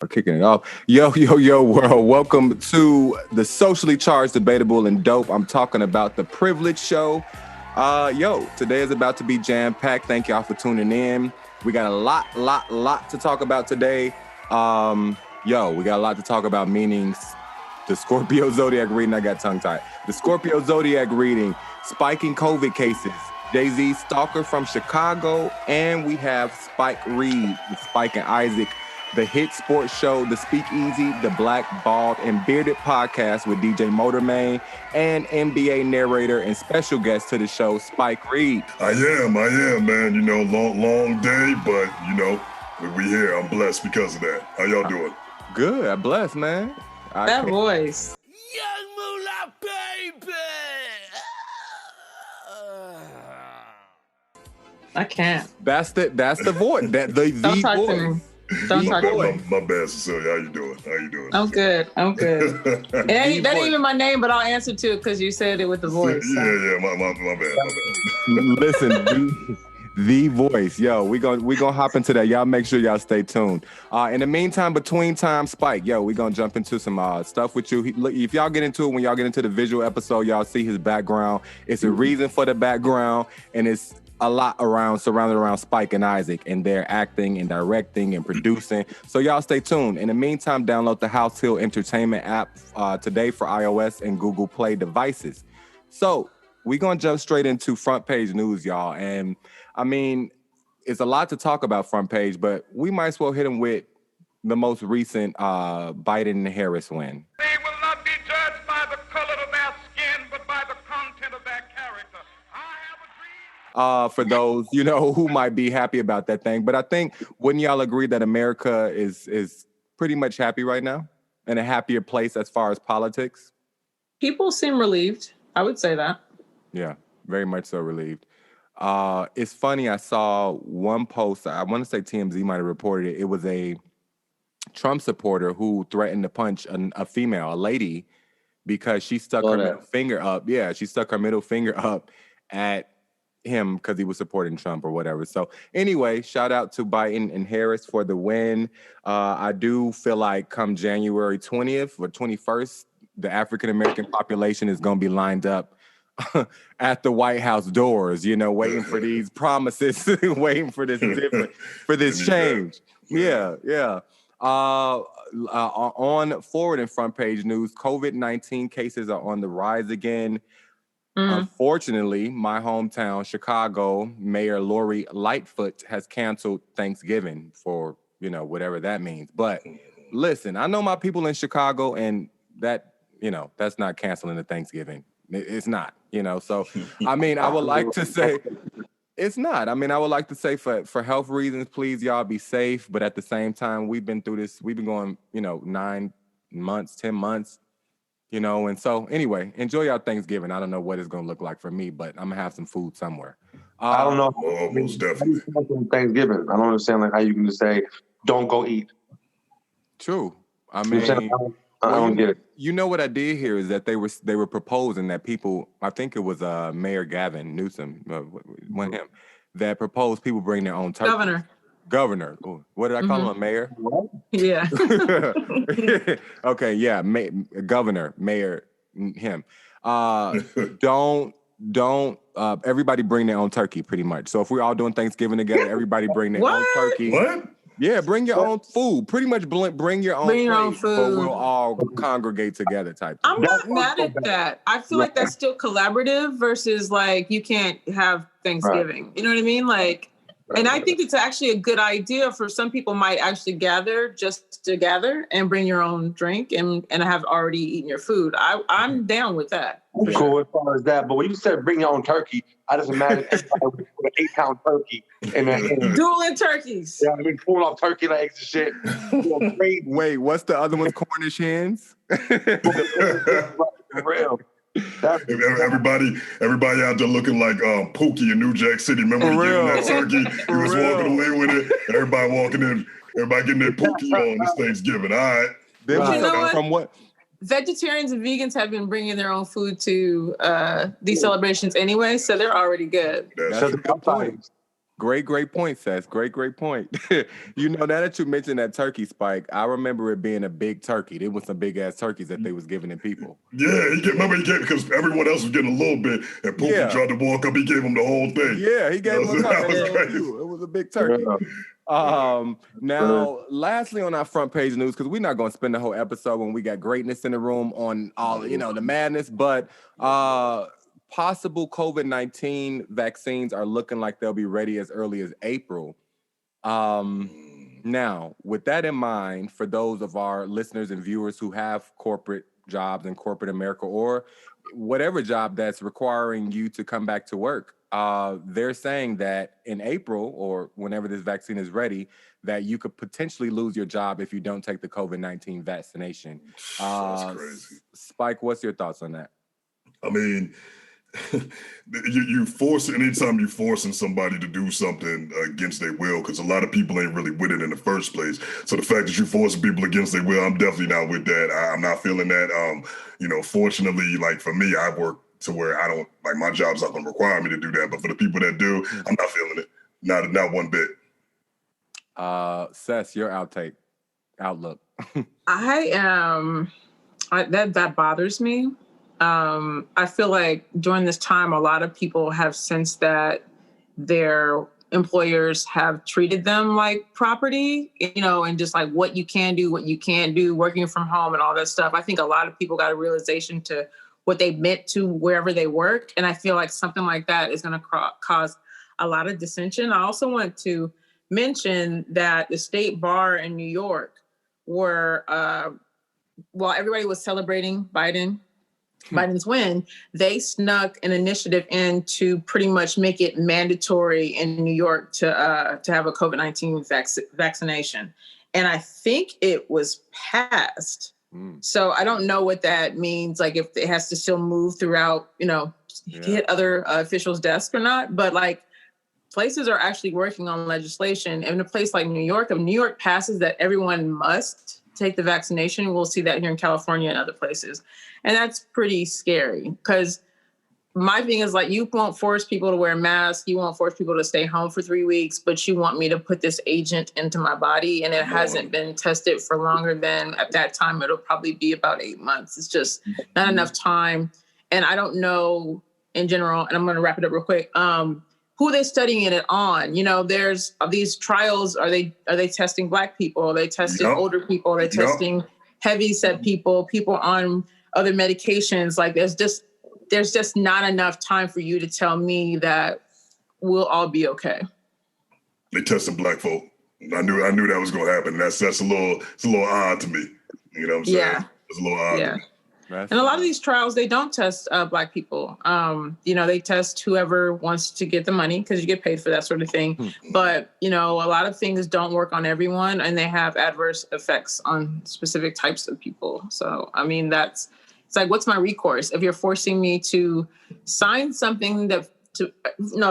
Kicking it off. Yo, world. Welcome to the socially charged, debatable, and dope. I'm talking about the Privilege Show. Today is about to be jam-packed. Thank y'all for tuning in. We got a lot to talk about today. We got a lot to talk about, meaning the Scorpio Zodiac reading. I got tongue-tied. The Scorpio Zodiac reading, spiking COVID cases, Jay-Z Stalker from Chicago, and we have SpikeReed with SpikeNIsaac, the hit sports show, The Speakeasy, the Black, Bald, and Bearded podcast with DJ Motorman, and NBA narrator and special guest to the show, SpikeReed. I am, man. You know, long day, but, you know, we here. I'm blessed because of that. How y'all doing? Good. I'm blessed, man. That voice. Young Moolah, baby! I can't. That's the voice. That the Don't talk voice. to me. Don't talk to me. My bad, Cecily. How you doing? I'm good. That ain't even my name, but I'll answer to it because you said it with the voice. So. Yeah, my bad. Listen, the voice. Yo, we gonna hop into that. Y'all make sure y'all stay tuned. In the meantime, between time, Spike, we gonna jump into some stuff with you. Look, if y'all get into it, when y'all get into the visual episode, y'all see his background. It's a reason for the background, and it's a lot surrounded around SpikeNIsaac and their acting and directing and producing. So y'all stay tuned. In the meantime, download the HausHill Entertainment app today for iOS and Google Play devices. So we're going to jump straight into front page news, y'all. And I mean, it's a lot to talk about front page, but we might as well hit them with the most recent Biden and Harris win. They will not be judged by the color of their skin, but by the content of their character. For those, who might be happy about that thing. But I think, wouldn't y'all agree that America is pretty much happy right now? In a happier place as far as politics? People seem relieved. I would say that. Yeah, very much so relieved. It's funny, I saw one post, I want to say TMZ might have reported it. It was a Trump supporter who threatened to punch a female, a lady, because she stuck her middle finger up. Yeah, she stuck her middle finger up at him because he was supporting Trump or whatever. So anyway, shout out to Biden and Harris for the win. I do feel like come January 20th or 21st, the African-American population is going to be lined up at the White House doors, waiting for these promises, waiting for this change. Yeah. On forward and front page news, COVID-19 cases are on the rise again. Unfortunately, my hometown, Chicago, Mayor Lori Lightfoot has canceled Thanksgiving for, whatever that means. But listen, I know my people in Chicago, and that, that's not canceling the Thanksgiving. It's not, So, I mean, I would like to say it's not. I mean, I would like to say for health reasons, please, y'all be safe. But at the same time, we've been through this. We've been going, 9 months, 10 months. And so anyway, enjoy your Thanksgiving. I don't know what it's going to look like for me, but I'm going to have some food somewhere. I don't know. Most definitely. Thanksgiving. I don't understand how you can just say, don't go eat. True. I mean, I don't get it. You know what I did hear is that they were proposing that people, I think it was Mayor Gavin Newsom, him, that proposed people bring their own turkey. Governor. What did I call him? A mayor? Yeah. Okay, yeah. Governor, mayor, him. Don't everybody bring their own turkey, pretty much. So if we're all doing Thanksgiving together, everybody bring their own turkey. What? Yeah, bring your own food. Pretty much bring your own food. But we'll all congregate together type thing. I'm not mad at that. I feel like that's still collaborative versus like you can't have Thanksgiving. Right. You know what I mean? Like, and I think it's actually a good idea for some people might actually gather just to gather and bring your own drink and have already eaten your food. I'm down with that. I'm cool as far as that. But when you said bring your own turkey, I just imagine everybody with an 8-pound turkey. Dueling turkeys. Yeah, I've been pulling off turkey legs and shit. Wait, what's the other one? Cornish hens? For real. Everybody out there looking like Pookie in New Jack City. Remember when he gave him that turkey? He was walking away with it. And everybody walking in. Everybody getting their Pookie on this Thanksgiving. All right. You know what? From what? Vegetarians and vegans have been bringing their own food to these celebrations anyway, so they're already good. That's a good point. Great point, Seth. Great point. You know, now that you mentioned that turkey, Spike, I remember it being a big turkey. There was some big ass turkeys that they was giving to people. Yeah, he gave because everyone else was getting a little bit, and Pookie tried to walk up. He gave him the whole thing. Yeah, he gave him a turkey. It was a big turkey. Now, lastly on our front page news, because we're not going to spend the whole episode when we got greatness in the room on all, you know, the madness, but possible COVID-19 vaccines are looking like they'll be ready as early as April. Now, with that in mind, for those of our listeners and viewers who have corporate jobs in corporate America or whatever job that's requiring you to come back to work, they're saying that in April or whenever this vaccine is ready, that you could potentially lose your job if you don't take the COVID-19 vaccination. That's crazy. Spike, what's your thoughts on that? I mean, you force anytime you're forcing somebody to do something against their will, because a lot of people ain't really with it in the first place. So the fact that you forcing people against their will, I'm definitely not with that. I'm not feeling that. You know, fortunately, like for me, I work to where I don't like my job's not going to require me to do that. But for the people that do, I'm not feeling it. Not one bit. Seth, your outlook. That bothers me. I feel like during this time, a lot of people have sensed that their employers have treated them like property, you know, and just like what you can do, what you can't do, working from home and all that stuff. I think a lot of people got a realization to what they meant to wherever they work. And I feel like something like that is going to cause a lot of dissension. I also want to mention that the state bar in New York were, while everybody was celebrating Biden's win, they snuck an initiative in to pretty much make it mandatory in New York to have a COVID-19 vaccination. And I think it was passed. So I don't know what that means, like if it has to still move throughout, you know, hit other officials' desks or not. But like places are actually working on legislation. And in a place like New York, if New York passes that everyone must take the vaccination, we'll see that here in California and other places. And that's pretty scary because my thing is like, you won't force people to wear masks. You won't force people to stay home for 3 weeks, but you want me to put this agent into my body and it hasn't been tested for longer than at that time. It'll probably be about 8 months. It's just not enough time. And I don't know in general, and I'm going to wrap it up real quick. Who they're studying it on? You know, there's these trials. Are they testing Black people? Are they testing older people? Are they testing heavy set people on other medications? Like there's just not enough time for you to tell me that we'll all be okay. They tested Black folk. I knew that was going to happen. That's a little odd to me. You know what I'm saying? Yeah. It's a little odd to me. And a lot of these trials, they don't test Black people. You know, they test whoever wants to get the money because you get paid for that sort of thing. But, you know, a lot of things don't work on everyone and they have adverse effects on specific types of people. So, I mean, it's like, what's my recourse? If you're forcing me to sign something if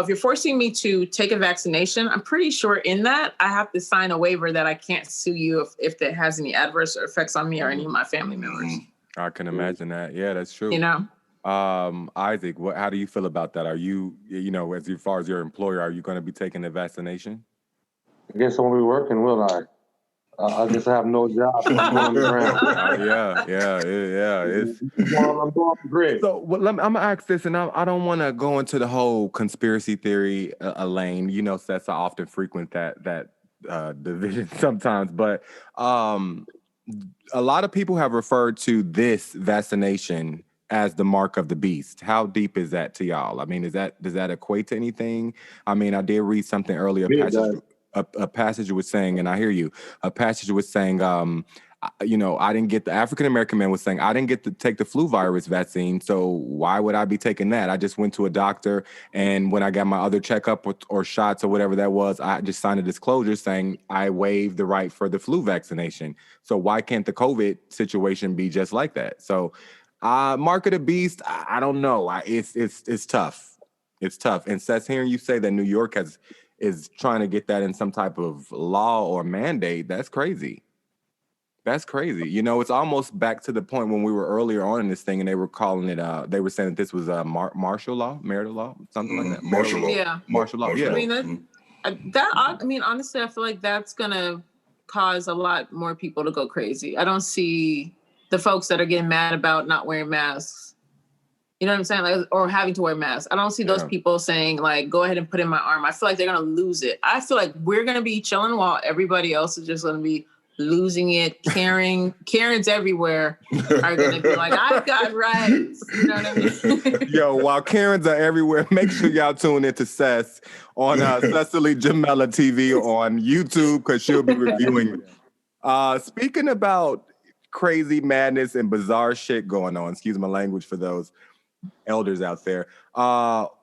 you're forcing me to take a vaccination, I'm pretty sure in that I have to sign a waiver that I can't sue you if it has any adverse effects on me or any of my family members. I can imagine that. Yeah, that's true. You know, Isaac, how do you feel about that? Are you, you know, as far as your employer, are you going to be taking the vaccination? I guess I won't be working, will I? I guess I have no job. I'm on the ground. I'm going great. So I'm going to ask this, and I don't want to go into the whole conspiracy theory lane. You know, Seth, I often frequent that division sometimes, but a lot of people have referred to this vaccination as the mark of the beast. How deep is that to y'all? I mean, does that equate to anything? I mean, I did read something earlier. A passage was saying, and I hear you. A passage was saying, you know, I didn't get the African-American man was saying, I didn't get to take the flu virus vaccine. So why would I be taking that? I just went to a doctor. And when I got my other checkup or shots or whatever that was, I just signed a disclosure saying I waived the right for the flu vaccination. So why can't the COVID situation be just like that? So mark of the beast, I don't know. It's tough. It's tough. And Seth, hearing you say that New York is trying to get that in some type of law or mandate, that's crazy. That's crazy. You know, it's almost back to the point when we were earlier on in this thing and they were calling it, they were saying that this was a martial law, marital law, something like that. Martial law. Yeah. Martial law, yeah. I mean, I mean, honestly, I feel like that's gonna cause a lot more people to go crazy. I don't see the folks that are getting mad about not wearing masks. You know what I'm saying? Like, or having to wear masks. I don't see those people saying, like, go ahead and put in my arm. I feel like they're gonna lose it. I feel like we're gonna be chilling while everybody else is just gonna be losing it. Karens everywhere are gonna be like, I've got rights. You know what I mean? Yo, while Karens are everywhere, make sure y'all tune into Cess on Cecily Jamela TV on YouTube because she'll be reviewing it. Speaking about crazy madness and bizarre shit going on, excuse my language for those elders out there.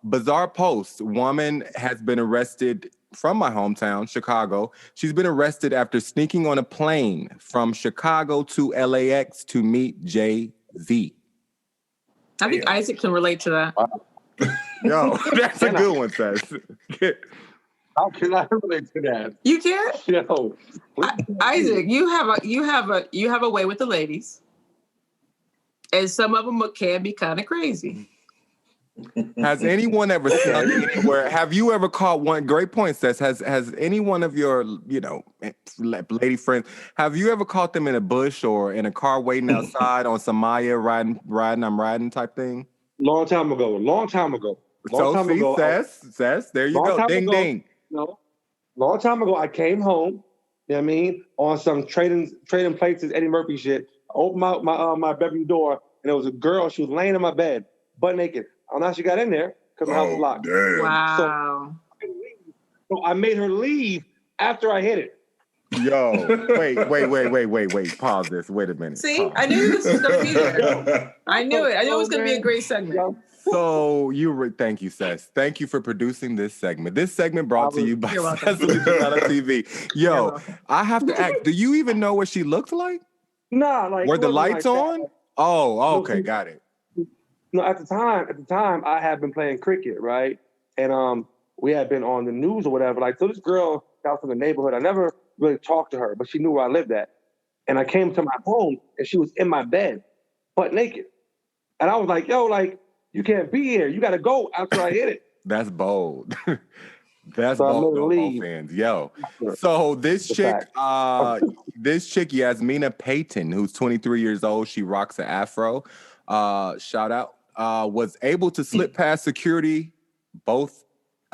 Bizarre post, woman has been arrested from my hometown, Chicago. She's been arrested after sneaking on a plane from Chicago to LAX to meet Jay-Z. I think Isaac can relate to that. Yo, that's a good one, Seth. How can I relate to that? You can't? No. Isaac, you have a way with the ladies. And some of them can be kind of crazy. Has anyone ever snuck anywhere? Have you ever caught one? Great point, Seth. Has any one of your, lady friends, have you ever caught them in a bush or in a car waiting outside on some Maya riding type thing? Long time ago. Seth, there you go. Ding, ding. No. Long time ago, I came home, you know what I mean, on some trading places, Eddie Murphy shit. I opened my bedroom door, and there was a girl. She was laying in my bed, butt naked. I don't know how she got in there because my house was locked. Damn. Wow. So I made her leave after I hit it. Yo, wait. Pause this. Wait a minute. See, Pause. I knew this was going to be there. I knew it. I knew it was going to be a great segment. So thank you, Seth. Thank you for producing this segment. This segment brought to you by Cecily TV. Yo, I have to ask, do you even know what she looked like? Nah, like were the lights like on? Oh, okay, got it. No, at the time, I had been playing cricket, right? And we had been on the news or whatever. Like, so this girl that was from the neighborhood, I never really talked to her, but she knew where I lived at. And I came to my home, and she was in my bed, butt naked. And I was like, yo, like, you can't be here. You got to go after I hit it. That's bold. That's bold on both ends. Yo. So this chick, Yasmina Payton, who's 23 years old, she rocks an afro. Shout out. Was able to slip past security, both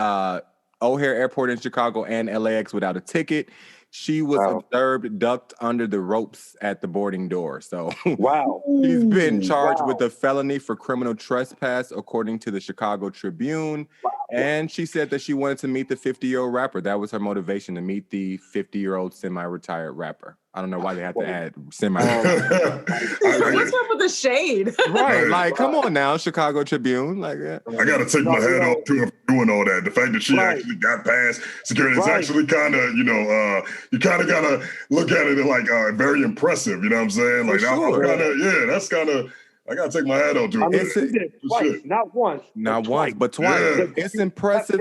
O'Hare Airport in Chicago and LAX without a ticket. She was observed ducked under the ropes at the boarding door. So she's been charged with a felony for criminal trespass, according to the Chicago Tribune. And she said that she wanted to meet the 50-year-old rapper. That was her motivation, to meet the 50-year-old semi-retired rapper. I don't know why they had to add semi-retired. What's up with the shade? Right, like, come on now, Chicago Tribune. Like, I got to take my hat off to her for doing all that. The fact that she actually got past security is actually kind of, you kind of got to look at it like very impressive. You know what I'm saying? Like, that's kind of, I got to take my hat off to her. I mean, she did twice, not once. Not once, but twice. Yeah. It's impressive.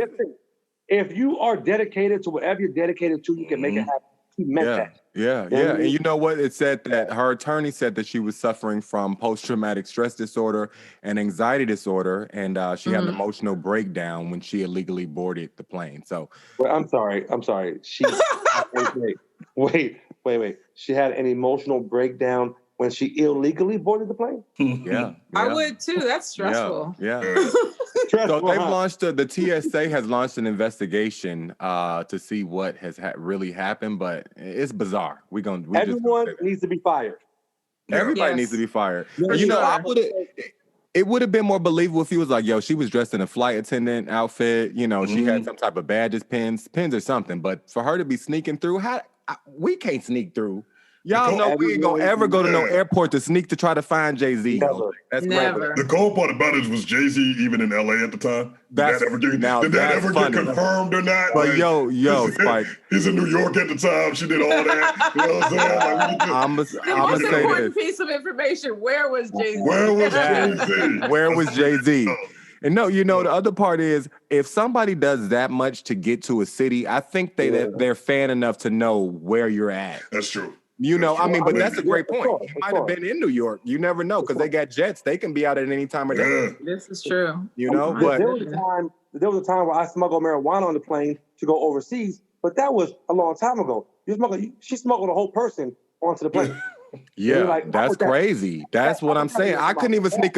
If you are dedicated to whatever you're dedicated to, you can make it happen. She meant that. Yeah. And you know what? It said that her attorney said that she was suffering from post-traumatic stress disorder and anxiety disorder, and she had an emotional breakdown when she illegally boarded the plane. So, well, I'm sorry. She wait. She had an emotional breakdown when she illegally boarded the plane? Yeah. I would too. That's stressful. Yeah. So they've launched, the TSA has launched an investigation to see what has really happened, but it's bizarre. Everyone needs to be fired. Everybody needs to be fired. It would have been more believable if he was like, yo, she was dressed in a flight attendant outfit. She had some type of badges, pins or something. But for her to be sneaking through, we can't sneak through. Y'all know we ain't gonna ever go to no airport to sneak to try to find Jay-Z. That's never. The cool part about it was Jay-Z even in LA at the time. Did that ever get confirmed or not? But yo, Spike. He's in New York at the time. She did all that. You know what I'm saying? I'm gonna say important piece of information. Where was Jay-Z? Where was Jay-Z? And no, the other part is, if somebody does that much to get to a city, I think they're fan enough to know where you're at. That's true. But that's a great point. He might have been in New York. You never know, because they got jets. They can be out at any time of day. This is true. But there was a time where I smuggled marijuana on the plane to go overseas, but that was a long time ago. She smuggled a whole person onto the plane. Yeah, like, that's crazy. That's what I'm saying. I couldn't even sneak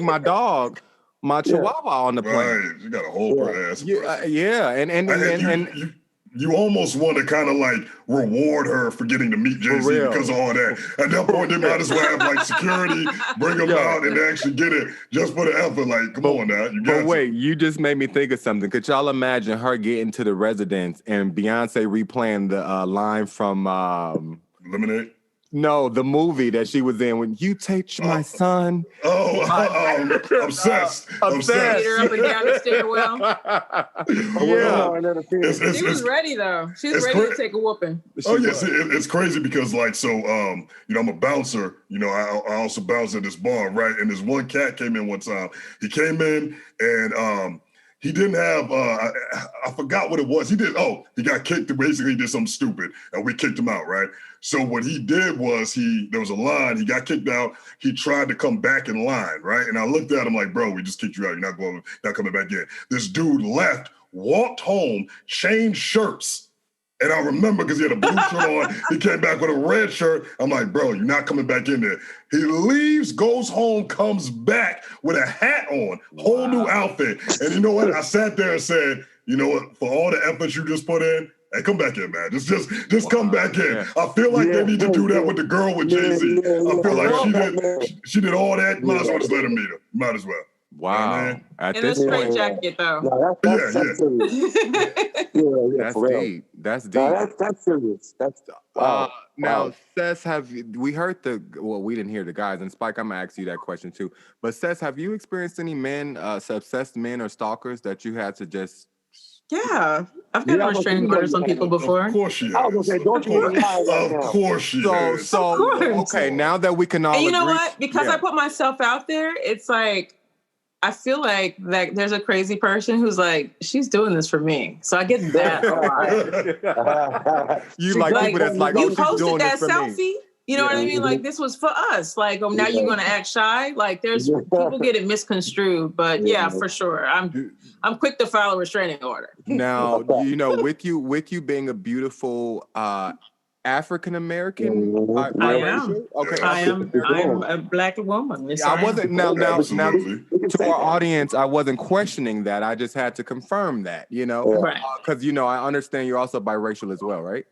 my dog, my Chihuahua on the plane. Right, you got a whole ass. Yeah, and you almost want to kind of like reward her for getting to meet Jay-Z because of all that. At that point, they might as well have like security, bring them out and actually get it just for the effort. Like, come on now. You just made me think of something. Could y'all imagine her getting to the residence and Beyonce replaying the line from Lemonade? No, the movie that she was in when you take my son. Obsessed. Obsessed. Her up and down the stairwell. Yeah. She was ready though. She was ready to take a whooping. It's crazy because like, so, I'm a bouncer, I also bounce at this bar, right? And this one cat came in one time. He came in and, he didn't have, I forgot what it was. He got kicked. Basically, he did something stupid, and we kicked him out, right? So what he did was there was a line. He got kicked out. He tried to come back in line, right? And I looked at him like, bro, we just kicked you out. You're not coming back in. This dude left, walked home, changed shirts. And I remember because he had a blue shirt on, he came back with a red shirt. I'm like, bro, you're not coming back in there. He leaves, goes home, comes back with a hat on, whole new outfit. And you know what? I sat there and said, you know what? For all the effort you just put in, hey, come back in, man. Just come back in. Yeah. I feel like they need to do that with the girl with Jay-Z. I feel like she did all that. Might as well just let her meet her. Might as well. Wow. At this straight jacket, though. No, that's That's deep. That's serious. That's now, Seth, we heard we didn't hear the guys, and Spike, I'm gonna ask you that question too. But Seth, have you experienced any men, obsessed men or stalkers that you had to just? Yeah, I've got restraining orders on people before. Of course she has. I was gonna say, don't you Of course she has. So okay, now that we can all and you know agree, what? Because I put myself out there, it's like I feel like that there's a crazy person who's like, she's doing this for me. So I get that a lot. You like people that's like, you she's posted doing that this for selfie. me. You know what I mean? Like this was for us. Like, now you're gonna act shy. Like there's people get it misconstrued, but yeah, for sure. I'm quick to file a restraining order. Now, with you being a beautiful African American, I am. Okay, I am a Black woman. Yes, I wasn't now to our audience. I wasn't questioning that. I just had to confirm that. Right? Because I understand you're also biracial as well, right?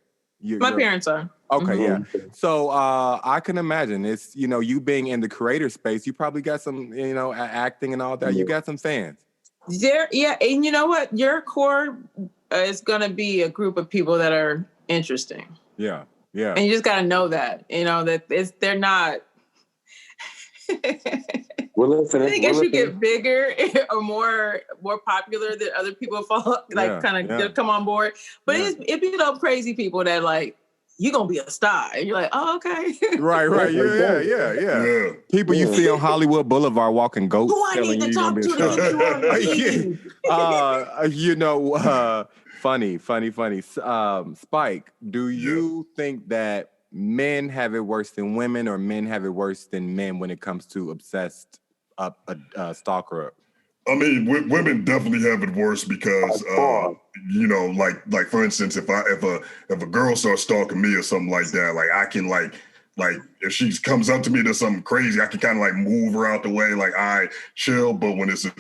My parents are. Okay, yeah. So I can imagine it's you being in the creator space. You probably got some acting and all that. You got some fans. Yeah, and you know what? Your core is gonna be a group of people that are interesting. Yeah. And you just gotta know that, that they're not. I guess you get bigger or more popular than other people come on board. But it be those crazy people that like, you're gonna be a star. And you're like, oh, okay. Right. Yeah. People you see on Hollywood Boulevard walking goats. Who I need to talk to get you on. Funny. Spike, do you think that men have it worse than women, or men have it worse than men when it comes to obsessed stalker? I mean, women definitely have it worse because, like for instance, if a girl starts stalking me or something like that, like I can like if she comes up to me to something crazy, I can kind of like move her out the way, like, all right, chill. But when it's a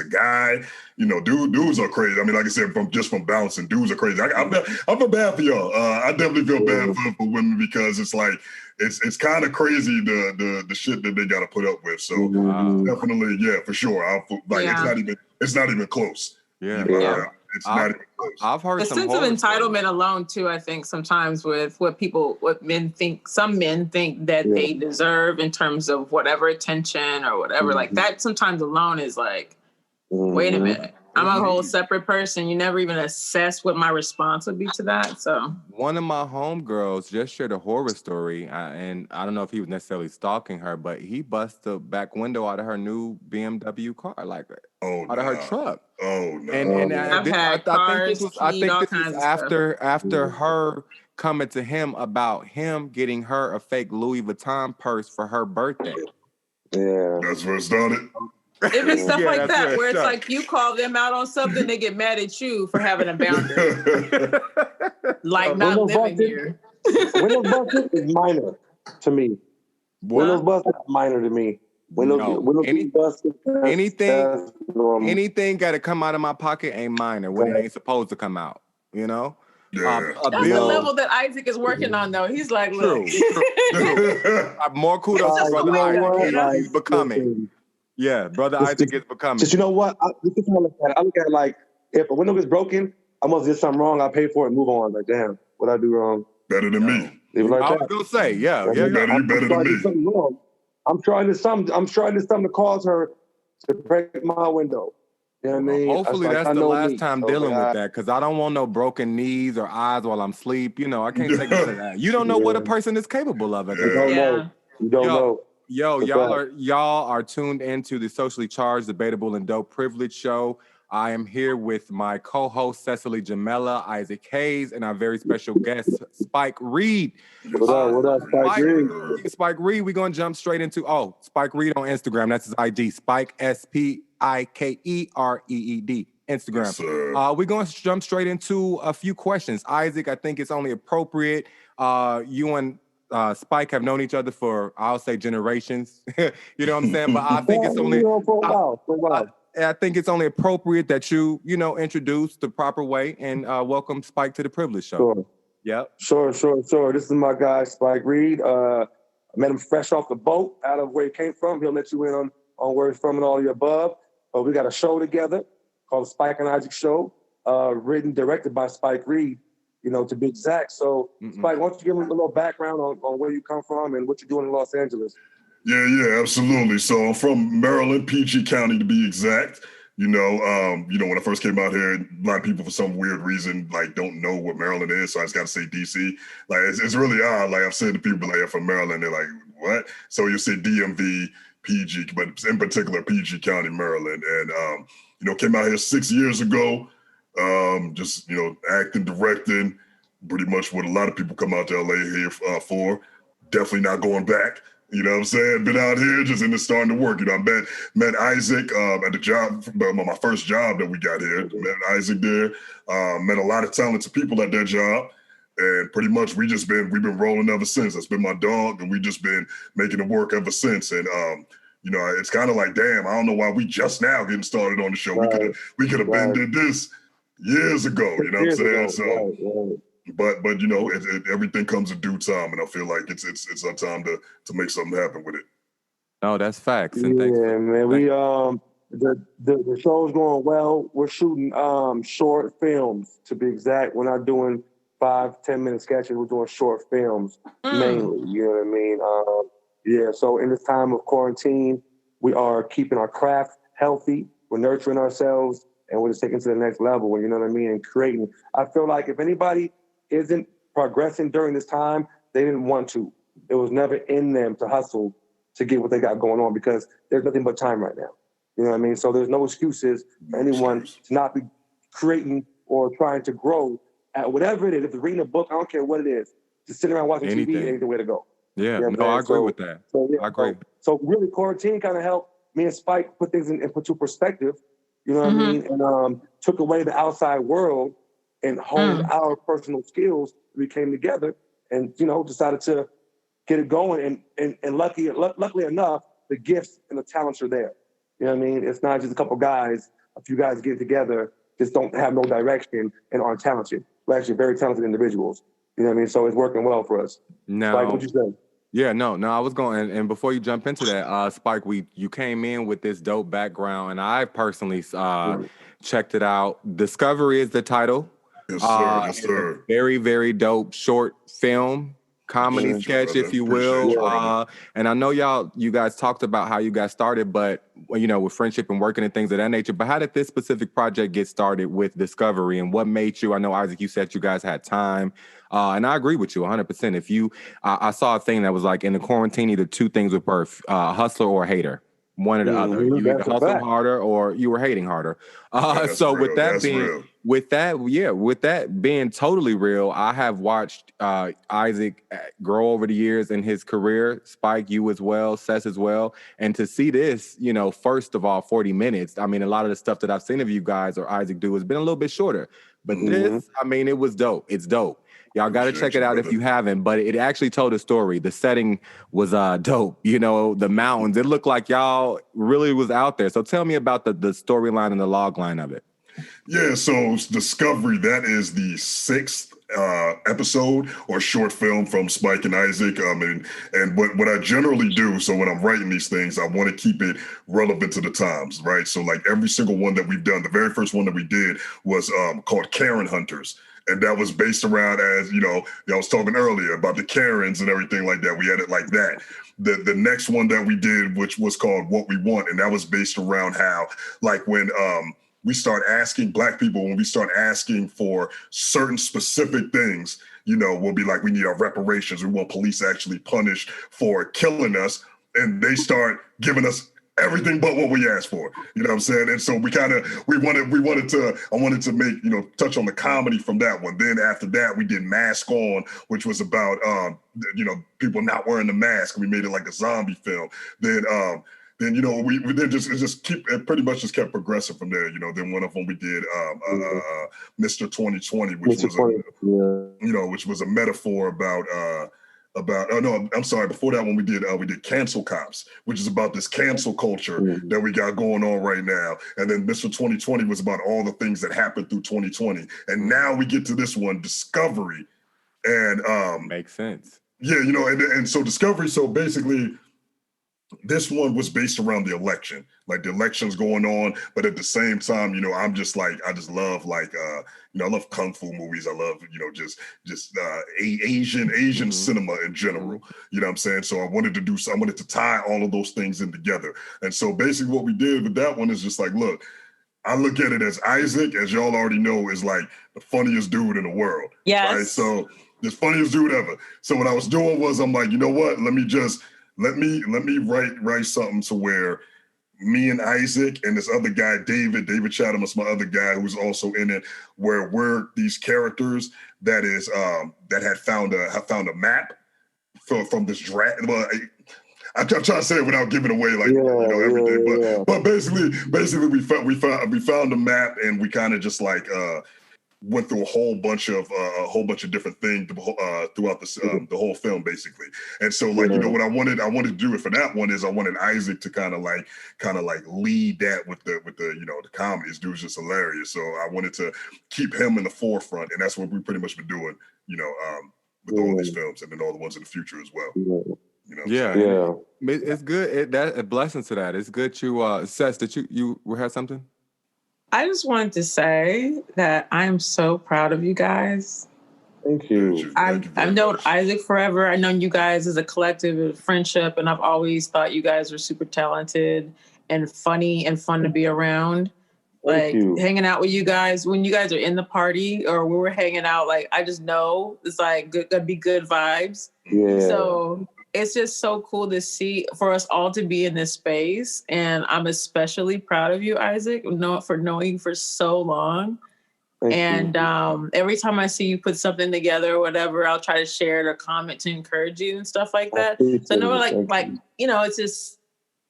guy, dudes are crazy. I mean, like I said, from bouncing, dudes are crazy. I feel bad for y'all. I definitely feel bad for women because it's like it's kind of crazy the shit that they got to put up with. So definitely, yeah, for sure. It's not even close. Yeah. It's not even close. I've heard the sense of entitlement alone too. I think sometimes with what men think, some men think that they deserve in terms of whatever attention or whatever. Like that sometimes alone is like, wait a minute, I'm a whole separate person. You never even assess what my response would be to that. So one of my homegirls just shared a horror story, and I don't know if he was necessarily stalking her, but he busted the back window out of her new BMW car, out of her truck. Oh no! And I think this was after stuff. her coming to him about him getting her a fake Louis Vuitton purse for her birthday. Yeah, that's where it started. It be stuff Yeah, like that's that real where it's stuff. like you call them out on something, they get mad at you for having a boundary. Like not Windows living busted. here. Windows busted is minor to me. Windows busted is minor to me. Windows being busted. That's normal. Anything got to come out of my pocket ain't minor when it ain't supposed to come out. You know. Yeah. That's the level that Isaac is working on, though. He's like, look. True. More kudos to brother Isaac. He's becoming. Listen, Yeah, brother Isaac is becoming. Just, you know what? This is how I look at it. I look at it like, if a window gets broken, I must have did something wrong. I pay for it and move on. Like, damn, what I do wrong? Better than me. Like I was gonna say, yeah. You better than me. I'm trying to something to cause her to break my window. You know what I mean? Hopefully that's the last time dealing with that, because I don't want no broken knees or eyes while I'm asleep. You know, I can't take none of that. You don't know what a person is capable of. You don't know. Y'all are tuned into the Socially Charged, Debatable and Dope Privilege Show. I am here with my co-host Cecily Jamela, Isaac Hayes, and our very special guest SpikeReed. What up, SpikeReed? SpikeReed, we're gonna jump straight into SpikeReed on Instagram. That's his ID, Spike SpikeReed Instagram. Yes, we're gonna jump straight into a few questions. Isaac, I think it's only appropriate. You and Spike have known each other for, I'll say, generations. You know what I'm saying? But I think it's only for a while. I think it's only appropriate that you introduce the proper way and welcome Spike to the Privilege Show. Sure. Yep. Sure. This is my guy, SpikeReed. I met him fresh off the boat, out of where he came from. He'll let you in on where he's from and all the above. But we got a show together called the SpikeNIsaac Show, written, directed by SpikeReed, to be exact. So, Spike, why don't you give him a little background on where you come from and what you're doing in Los Angeles? Yeah, absolutely. So I'm from Maryland, PG County to be exact. When I first came out here, a lot of people for some weird reason don't know what Maryland is, so I just got to say DC. It's really odd. I've said to people I'm from Maryland, they're like, what? So you say DMV, PG, but in particular PG County, Maryland, and came out here 6 years ago. Acting, directing, pretty much what a lot of people come out to LA here for. Definitely not going back. You know what I'm saying? Been out here just in the starting to work. I met Isaac at the job, my first job that we got here. Met Isaac there. Met a lot of talented people at that job. And pretty much we've been rolling ever since. That's been my dog, and we just been making it work ever since. And it's kind of like, damn, I don't know why we just now getting started on the show. Right. We could have been did this years ago. You know what I'm saying? Right. But everything comes in due time, and I feel like it's our time to make something happen with it. Oh, that's facts. And man. We the show's going well. We're shooting short films, to be exact. We're not doing 5-10 minute sketches. We're doing short films mainly. You know what I mean? So in this time of quarantine, we are keeping our craft healthy. We're nurturing ourselves, and we're just taking it to the next level. You know what I mean? And creating. I feel like if anybody isn't progressing during this time, they didn't want to. It was never in them to hustle to get what they got going on, because there's nothing but time right now. You know what I mean? So there's no excuses for anyone to not be creating or trying to grow at whatever it is. If it's reading a book, I don't care what it is. Just sitting around watching TV ain't the way to go. Yeah, you know I agree with that. I agree. So really, quarantine kind of helped me and Spike put things into perspective. You know what I mean? And took away the outside world and honed our personal skills. We came together and, decided to get it going. And luckily enough, the gifts and the talents are there. You know what I mean? It's not just a couple guys, a few guys get together, just don't have no direction and aren't talented. We're actually very talented individuals. You know what I mean? So it's working well for us. No. Spike, what'd you say? Yeah, no, I was going, and before you jump into that, Spike, you came in with this dope background, and I personally checked it out. Discovery is the title. Yes, sir. Very, very dope short film, comedy sketch, if you will. And I know you guys talked about how you got started, but with friendship and working and things of that nature. But how did this specific project get started with Discovery, and what made you? I know, Isaac, you said you guys had time, and I agree with you 100%. If I saw a thing that was like, in the quarantine, either two things with birth: hustler or hater. one or the other. You either hustled harder or you were hating harder. So real. with that That's being real. with that being totally real, I have watched Isaac grow over the years in his career. Spike, you as well, Sess as well. And to see this, you know, first of all, 40 minutes. I mean, a lot of the stuff that I've seen of you guys or Isaac do has been a little bit shorter. But this, I mean, it was dope. It's dope. Y'all got to check it out if you haven't, but it actually told a story. The setting was dope. You know, the mountains, it looked like y'all really was out there. So tell me about the storyline and the log line of it. Yeah, so Discovery, that is the 6th episode or short film from Spike and Isaac. And what I generally do, so when I'm writing these things, I want to keep it relevant to the times, right? So like every single one that we've done, the very first one that we did was called Karen Hunters. And that was based around, as you know, I was talking earlier about the Karens and everything like that. We had it like that. The next one that we did, which was called What We Want, and that was based around how, like when we start asking Black people, when we start asking for certain specific things, you know, we'll be like, we need our reparations. We want police actually punished for killing us. And they start giving us everything but what we asked for, you know what I'm saying? And so I wanted to make, you know, touch on the comedy from that one. Then after that, we did Mask On, which was about, you know, people not wearing the mask. We made it like a zombie film. Then, you know, we did it pretty much just kept progressing from there. You know, then one of them we did Mr. 2020, which which was a metaphor about before that one we did Cancel Cops, which is about this cancel culture that we got going on right now. And then Mr. 2020 was about all the things that happened through 2020. And now we get to this one, Discovery. And makes sense. Yeah, you know, and so Discovery, so basically this one was based around the election, like the election's going on, but at the same time, you know, I just love like, you know, I love Kung Fu movies. I love, you know, just Asian cinema in general, you know what I'm saying? So I wanted to tie all of those things in together. And so basically what we did with that one is just like, look, I look at it as Isaac, as y'all already know, is like the funniest dude in the world. Yes. Right? So the funniest dude ever. So what I was doing was I'm like, you know what? Let me write something to where me and Isaac and this other guy, David Chatham is my other guy who's also in it, where we're these characters that is that have found a map from this draft. Well, I'm trying to say it without giving away everything, but basically we found a map and we kind of just like went through a whole bunch of different things throughout the whole film, basically. And so, like, you know, what I wanted to do it for that one is I wanted Isaac to kind of like lead that with the you know, the comedy. This dude's just hilarious. So I wanted to keep him in the forefront, and that's what we've pretty much been doing, you know, with all these films and then all the ones in the future as well. You know, it's good. That a blessing to that. It's good. You, Sess, did you have something? I just wanted to say that I'm so proud of you guys. Thank you. I've known Isaac forever. I've known you guys as a collective of friendship, and I've always thought you guys were super talented and funny and fun to be around. Like hanging out with you guys when you guys are in the party or we were hanging out, like I just know it's like gonna be good vibes. Yeah. So it's just so cool to see for us all to be in this space. And I'm especially proud of you, Isaac, for knowing for so long. Thank you. Every time I see you put something together or whatever, I'll try to share it or comment to encourage you and stuff like that. So no, like, you know, it's just,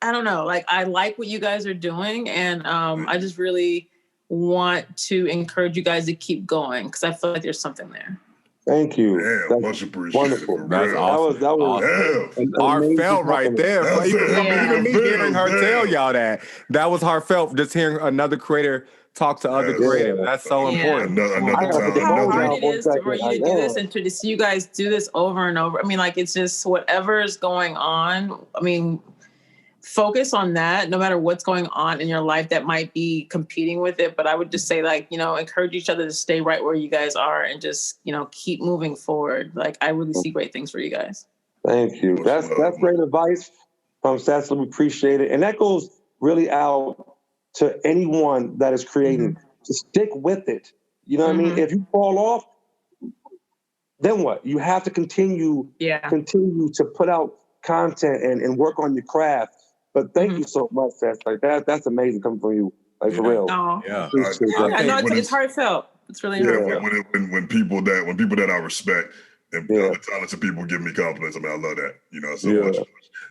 I don't know, like I like what you guys are doing. And I just really want to encourage you guys to keep going because I feel like there's something there. Thank you. Yeah, much appreciated. Wonderful. That's awesome. That was heartfelt right there. Even me hearing her tell y'all that was heartfelt. Just hearing another creator talk to other creators. That's so important. How hard it is for you to do this and to see you guys do this over and over. I mean, like it's just whatever is going on. I mean, focus on that no matter what's going on in your life that might be competing with it. But I would just say, like, you know, encourage each other to stay right where you guys are and just, you know, keep moving forward. Like I really see great things for you guys. Thank you. That's great advice from Cecily. We appreciate it. And that goes really out to anyone that is creating. To stick with it. You know what I mean? If you fall off, then what? You have to continue to put out content and work on your craft. But thank you so much, Seth. Like that's amazing coming from you. Like for real. Oh. Yeah. Appreciate that. Yeah, no, it's heartfelt. It's really heartfelt. When people that I respect and other talented people give me compliments, I mean, I love that. You know, so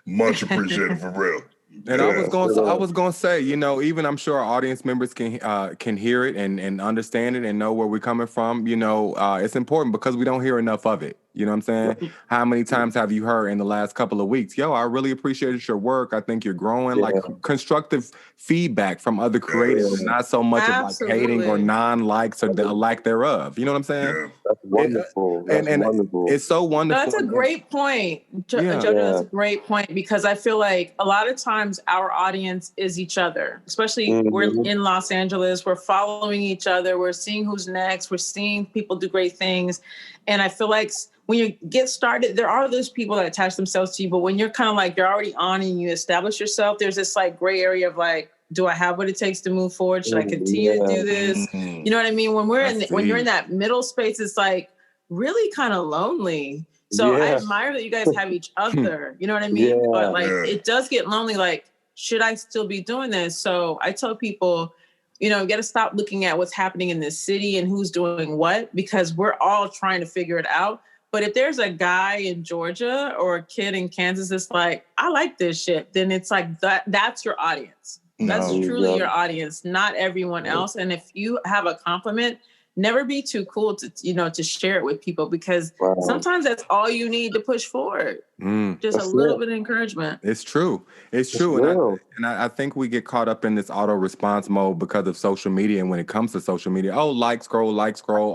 much appreciated for real. And I was gonna say, you know, even I'm sure our audience members can hear it and understand it and know where we're coming from. You know, it's important because we don't hear enough of it. You know what I'm saying? How many times have you heard in the last couple of weeks? Yo, I really appreciated your work. I think you're growing. Like constructive feedback from other creators, not so much of like hating or non-likes or the lack thereof. You know what I'm saying? Yeah. That's wonderful. And wonderful. it's so wonderful. That's a great point, Jojo. That's a great point because I feel like a lot of times our audience is each other, especially we're in Los Angeles. We're following each other. We're seeing who's next. We're seeing people do great things. And I feel like when you get started, there are those people that attach themselves to you. But when you're kind of like, you're already on and you establish yourself, there's this like gray area of like, do I have what it takes to move forward? Should I continue to do this? You know what I mean? When when you're in that middle space, it's like really kind of lonely. So I admire that you guys have each other. You know what I mean? But like, it does get lonely. Like, should I still be doing this? So I tell people, you know, you got to stop looking at what's happening in this city and who's doing what, because we're all trying to figure it out. But if there's a guy in Georgia or a kid in Kansas that's like, I like this shit, then it's like that's your audience. That's truly your audience, not everyone else. And if you have a compliment, never be too cool to share it with people, because sometimes that's all you need to push forward. Just a little bit of encouragement. It's true. It's true. And I think we get caught up in this auto response mode because of social media. And when it comes to social media, like, scroll.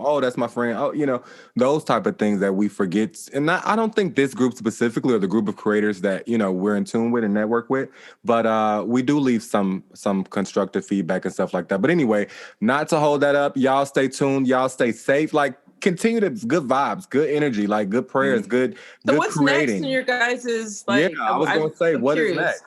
Oh, that's my friend. Oh, you know, those type of things that we forget. And I don't think this group specifically or the group of creators that, you know, we're in tune with and network with, but we do leave some constructive feedback and stuff like that. But anyway, not to hold that up. Y'all stay tuned. Y'all stay safe. Like, continue to good vibes, good energy, like good prayers, good what's creating. Next in your guys' like? Yeah, I was going to say, what is next?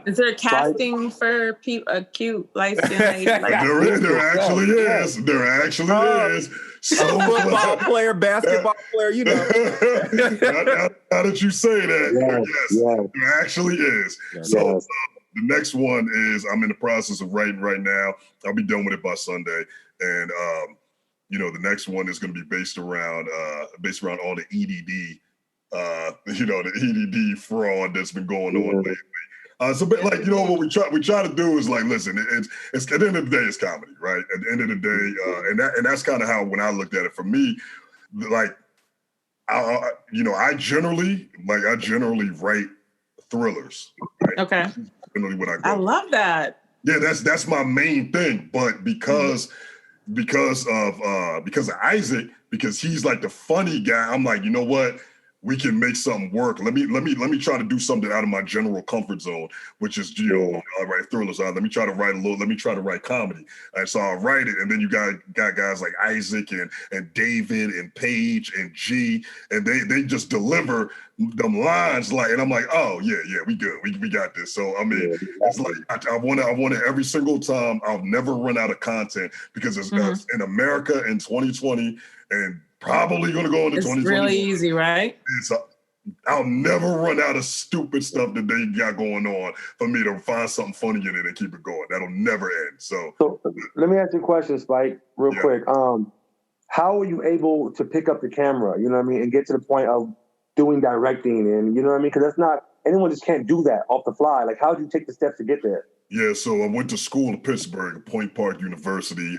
Is there casting for a cute light-skinned lady? There actually is. So football player, basketball player, you know. Now that you say that, yes, there actually is. So the next one is I'm in the process of writing right now. I'll be done with it by Sunday, and you know, the next one is going to be based around all the EDD. You know, the EDD fraud that's been going on lately. So, but like, you know, what we try to do is like, listen, it's at the end of the day, it's comedy, right? At the end of the day, and that's kind of how when I looked at it. For me, like, I generally write thrillers. Right? Okay. Generally, when I love that. Yeah, that's my main thing. But because of Isaac, because he's like the funny guy, I'm like, you know what? We can make something work. Let me try to do something out of my general comfort zone, which is, you know, I write thrillers. Let me try to write comedy. And so I'll write it. And then you got guys like Isaac and David and Paige and G, and they just deliver them lines like, and I'm like, oh yeah, we good. We got this. So I mean, it's like I want to every single time. I'll never run out of content because it's in America in 2020 and probably going to go into 2021. It's really easy, right? I'll never run out of stupid stuff that they got going on for me to find something funny in it and keep it going. That'll never end. So let me ask you a question, Spike, real quick. How are you able to pick up the camera, you know what I mean, and get to the point of doing directing and, you know what I mean? Because that's not, anyone just can't do that off the fly. Like, how did you take the steps to get there? Yeah, so I went to school in Pittsburgh, Point Park University.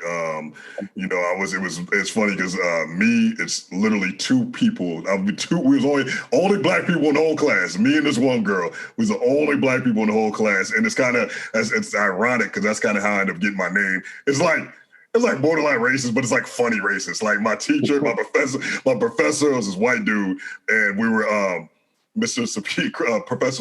You know, it's funny because it's literally two people. We was only black people in the whole class. Me and this one girl was the only black people in the whole class, and it's ironic because that's kind of how I ended up getting my name. It's like borderline racist, but it's like funny racist. Like my teacher, my professor was this white dude, and we were Professor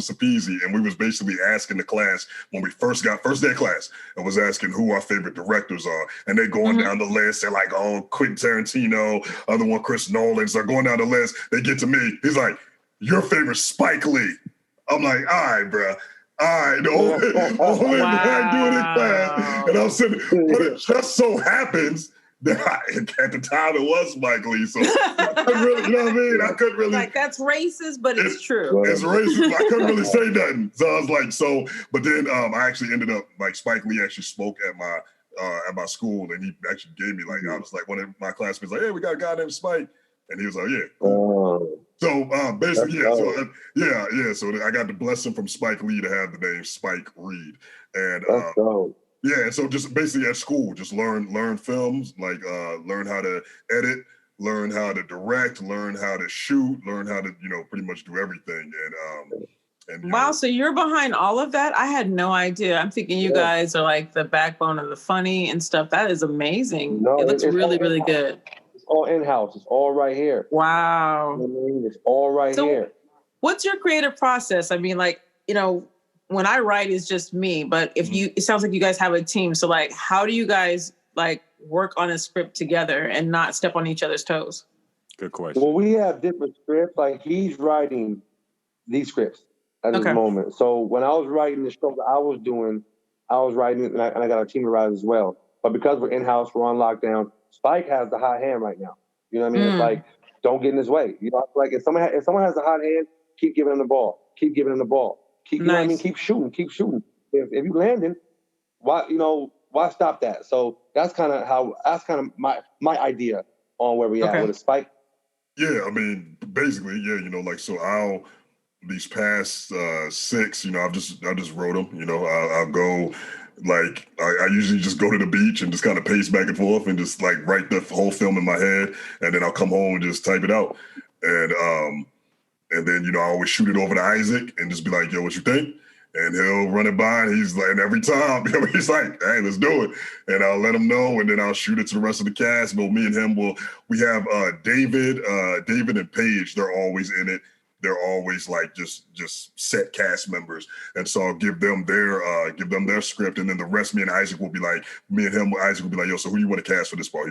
Sapezi, and we was basically asking the class when we first day of class, and was asking who our favorite directors are, and they going down the list. They're like, oh, Quentin Tarantino, other one Chris Nolan. So going down the list, they get to me. He's like, your favorite Spike Lee. I'm like, all right, bro. All right, the only black dude in class, and I'm sitting. But it just so happens At the time, it was Spike Lee, so I couldn't really, you know what I mean? I couldn't really. Like, that's racist, but it's true. It's racist. I couldn't really say nothing. So I was like, but then I actually ended up, like, Spike Lee actually spoke at my school, and he actually gave me, like, I was like, one of my classmates, like, hey, we got a guy named Spike. And he was like, yeah. So basically, yeah. So I got the blessing from Spike Lee to have the name SpikeReed. And yeah, so just basically at school, just learn films, like learn how to edit, learn how to direct, learn how to shoot, learn how to, pretty much do everything. And wow, so you're behind all of that? I had no idea. I'm thinking you guys are like the backbone of the funny and stuff. That is amazing. No, it looks really, really good. It's all in-house. It's all right here. Wow. It's all right here. What's your creative process? I mean, like, when I write, it's just me, but it sounds like you guys have a team. So like, how do you guys like work on a script together and not step on each other's toes? Good question. Well, we have different scripts. Like, he's writing these scripts at this moment. So when I was writing the show that I was writing it, and I got a team of writers as well. But because we're in-house, we're on lockdown, Spike has the hot hand right now. You know what I mean? It's like, don't get in his way. Like if someone has a hot hand, keep giving him the ball. Keep giving him the ball. Keep, you know what I mean? Keep shooting. If you landing, why stop that? So that's kind of my idea on where we at with a Spike. Yeah, I mean, basically, yeah, so these past 6, I just wrote them. I'll go, like, I usually just go to the beach and just kind of pace back and forth and just like write the whole film in my head, and then I'll come home and just type it out. And then, I always shoot it over to Isaac and just be like, yo, what you think? And he'll run it by, and he's like, and every time, he's like, hey, let's do it. And I'll let him know, and then I'll shoot it to the rest of the cast. But me and him we have David and Paige, they're always in it. They're always like just set cast members. And so I'll give them their script, and then the rest, me and Isaac will be like, Isaac will be like, yo, so who you want to cast for this part?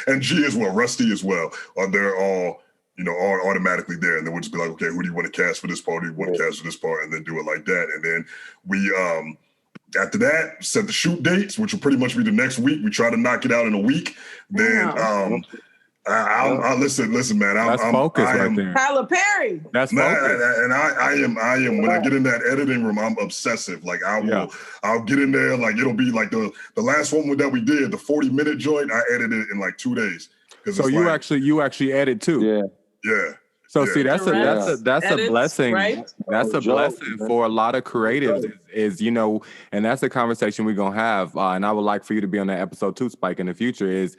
And G as well, Rusty as well. They're all, are automatically there. And then we'll just be like, okay, who do you want to cast for this part? Who do you want to cast for this part? And then do it like that. And then we, after that, set the shoot dates, which will pretty much be the next week. We try to knock it out in a week. Then, I listen, man. That's focus right there. Tyler Perry. That's focus. And I am. When I get in that editing room, I'm obsessive. Like I'll get in there. Like it'll be like the last one that we did, the 40-minute joint. I edited it in like 2 days. So you actually edit too. Yeah. So see, that's a blessing. Right? That's a blessing for a lot of creatives. Is and that's a conversation we're gonna have. And I would like for you to be on that episode too, Spike, in the future. Is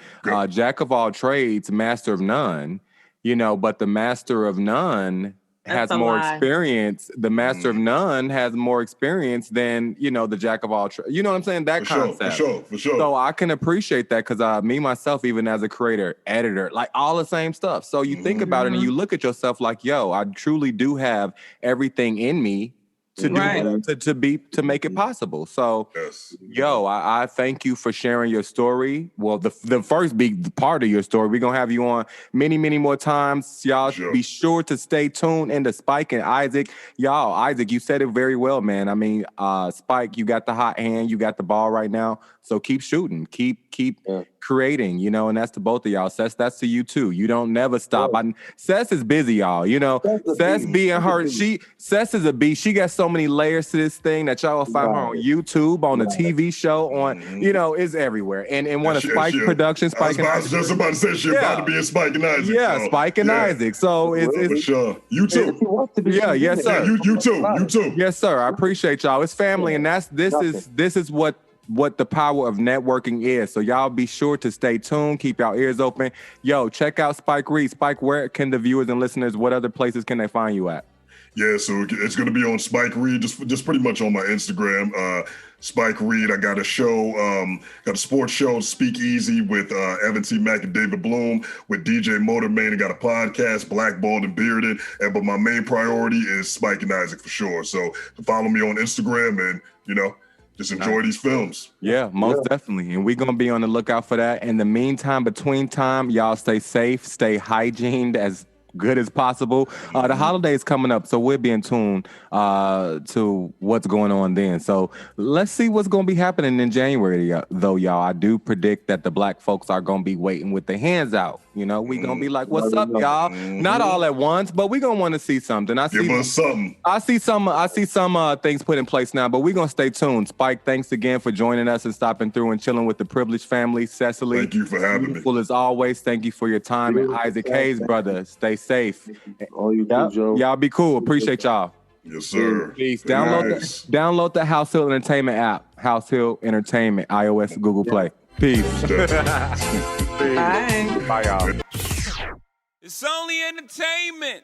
jack of all trades, master of none. But the master of none has more experience. The master of none has more experience than the jack of all trades. You know what I'm saying? That concept. For sure. So I can appreciate that because me myself, even as a creator, editor, like all the same stuff. So you think about it and you look at yourself like, yo, I truly do have everything in me to do to make it possible. So, I thank you for sharing your story. Well, the first big part of your story, we're gonna have you on many, many more times. Y'all be sure to stay tuned into Spike and Isaac. Y'all, Isaac, you said it very well, man. I mean, Spike, you got the hot hand, you got the ball right now. So keep shooting, keep creating, and that's to both of y'all. Cess, that's to you too. You don't never stop. Cess is busy, y'all. Cess being her, Cess is a beast. She got so many layers to this thing that y'all will find her on YouTube, on the TV show, on it's everywhere. And one of Spike Productions, Spike and Isaac. I was just about to say she's about to be in Spike and Isaac. Yeah, Spike and Isaac. So it's for sure. You too. Yeah, yes, sir. You too. Yes, sir. I appreciate y'all. It's family, and this is what the power of networking is. So y'all be sure to stay tuned. Keep y'all ears open. Yo, check out SpikeReed. Spike, where can the viewers and listeners, what other places can they find you at? Yeah, so it's going to be on SpikeReed, just pretty much on my Instagram. SpikeReed. I got a show, got a sports show, Speak Easy with Evan T. Mack and David Bloom, with DJ Motorman. I got a podcast, Blackballed and Bearded. But my main priority is Spike and Isaac for sure. So follow me on Instagram and, just enjoy these films. Yeah, most definitely. And we're going to be on the lookout for that. In the meantime, between time, y'all stay safe, stay hygiened, as good as possible. The holidays coming up, so we'll be in tune to what's going on then. So let's see what's going to be happening in January, though, y'all. I do predict that the black folks are going to be waiting with their hands out. You know, we going to be like, what's up, y'all? Not all at once, but we going to want to see something. Give us something. I see some things put in place now, but we're going to stay tuned. Spike, thanks again for joining us and stopping through and chilling with the privileged family. Cecily, thank you for having me. Beautiful as always. Thank you for your time. And Isaac Hayes, brother, stay safe. All you do, Joe. Y'all be cool. Appreciate y'all. Yes, sir. Peace. Download the HausHill Entertainment app. HausHill Entertainment, iOS, Google Play. Peace. Bye. Bye, y'all. It's only entertainment.